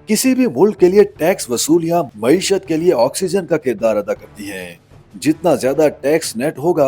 किसी भी मुल्क के लिए टैक्स वसूलियां मईशत के लिए ऑक्सीजन का किरदार अदा करती हैं। जितना ज्यादा टैक्स नेट होगा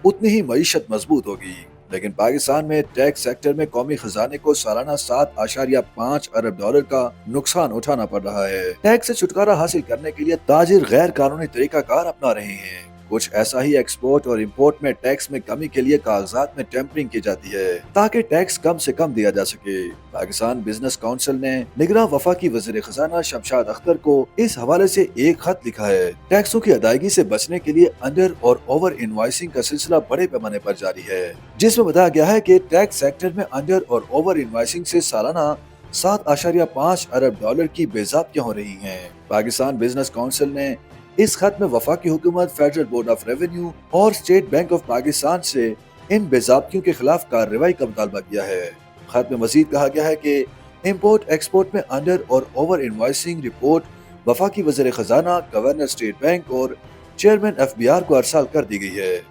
उतनी ही मईशत मजबूत होगी। लेकिन पाकिस्तान में टैक्स सेक्टर में कौमी खजाने को सालाना 7.5 अरब डॉलर का नुकसान उठाना पड़ रहा है। टैक्स से छुटकारा हासिल करने के लिए ताजिर गैर कानूनी तरीकाकार अपना रहे हैं। कुछ ऐसा ही एक्सपोर्ट और इंपोर्ट में टैक्स में कमी के लिए कागजात में टेम्परिंग की जाती है ताकि टैक्स कम से कम दिया जा सके। पाकिस्तान बिजनेस काउंसिल ने निगरान वफाकी वजीर खजाना शमशाद अख्तर को इस हवाले से एक खत लिखा है। टैक्सों की अदायगी से बचने के लिए अंडर और ओवर इनवाइसिंग का सिलसिला बड़े पैमाने पर जारी है, जिसमें बताया गया है कि टैक्स सेक्टर में अंडर और ओवर इनवाइसिंग से सालाना 7.5 अरब डॉलर की बेज़ाब्तियां हो रही हैं। पाकिस्तान बिजनेस काउंसिल ने इस खत में वफाकी हुकूमत, फेडरल बोर्ड ऑफ रेवेन्यू और स्टेट बैंक ऑफ पाकिस्तान से इन बेज़ाब्तियों के खिलाफ कार्रवाई का मुतालबा किया है। खत में मजीद कहा गया है कि इम्पोर्ट एक्सपोर्ट में अंडर और ओवर इनवाइसिंग रिपोर्ट वफाकी वज़ीर खजाना, गवर्नर स्टेट बैंक और चेयरमैन FBI को अरसाल कर दी गई है।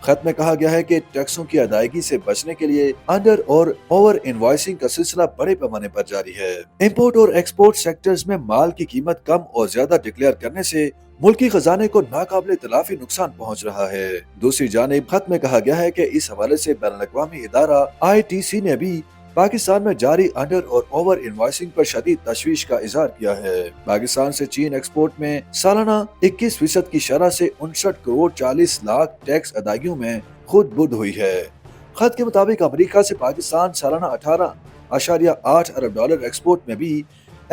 खत में कहा गया है कि टैक्सों की अदायगी से बचने के लिए अंडर और ओवर इनवाइसिंग का सिलसिला बड़े पैमाने पर जारी है। इंपोर्ट और एक्सपोर्ट सेक्टर्स में माल की कीमत कम और ज्यादा डिक्लेयर करने से मुल्की खजाने को नाकाबिले तलाफी नुकसान पहुंच रहा है। दूसरी जानिब खत में कहा गया है कि इस हवाले से बैनुल-अक़वामी इदारा ITC ने भी पाकिस्तान में जारी अंडर और ओवर इनवाइसिंग पर शदीद तशवीश का इजहार किया है। पाकिस्तान से चीन एक्सपोर्ट में सालाना 21% की शरह से 59 करोड़ 40 लाख टैक्स अदायगियों में खुद बुद हुई है। खत के मुताबिक अमेरिका से पाकिस्तान सालाना 18.8 अरब डॉलर एक्सपोर्ट में भी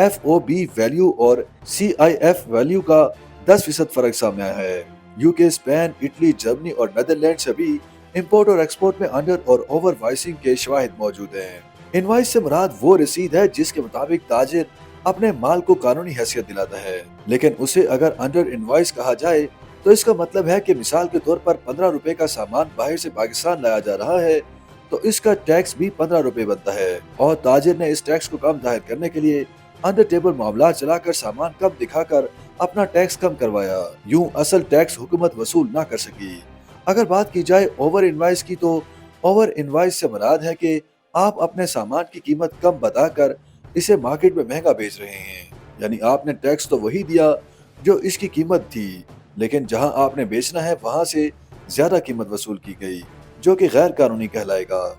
FOB वैल्यू और CIF वैल्यू का 10% फर्क सामने आया है। UK, स्पेन, इटली, जर्मनी और नीदरलैंड से भी इंपोर्ट और एक्सपोर्ट में अंडर और ओवर वाइसिंग के शवाहिद मौजूद हैं। इनवाइस से मुराद वो रसीद है जिसके मुताबिक ताजिर अपने माल को कानूनी हैसियत दिलाता है, लेकिन उसे अगर अंडर इनवाइस कहा जाए तो इसका मतलब है कि मिसाल के तौर पर 15 रुपए का सामान बाहर से पाकिस्तान लाया जा रहा है तो इसका टैक्स भी 15 रुपए बनता है, और ताजिर ने इस टैक्स को कम जाहिर करने के लिए अंडर टेबल मामला चलाकर सामान कम दिखाकर अपना टैक्स कम करवाया। यूं असल टैक्स हुकूमत वसूल न कर सकी। अगर बात की जाए ओवर इनवाइस की तो ओवर इनवाइस से मुराद है कि आप अपने सामान की कीमत कम बताकर इसे मार्केट में महंगा बेच रहे हैं, यानी आपने टैक्स तो वही दिया जो इसकी कीमत थी, लेकिन जहां आपने बेचना है वहां से ज्यादा कीमत वसूल की गई, जो कि गैर कानूनी कहलाएगा।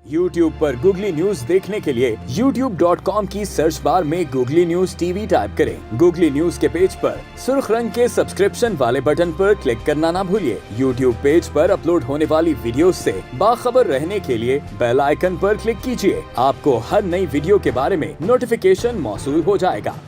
YouTube पर गूगली न्यूज देखने के लिए youtube.com की सर्च बार में गूगली न्यूज TV टाइप करें। गूगली न्यूज के पेज पर सुर्ख रंग के सब्सक्रिप्शन वाले बटन पर क्लिक करना ना भूलिए। YouTube पेज पर अपलोड होने वाली वीडियोस से बाखबर रहने के लिए बेल आइकन पर क्लिक कीजिए। आपको हर नई वीडियो के बारे में नोटिफिकेशन मौसूल हो जाएगा।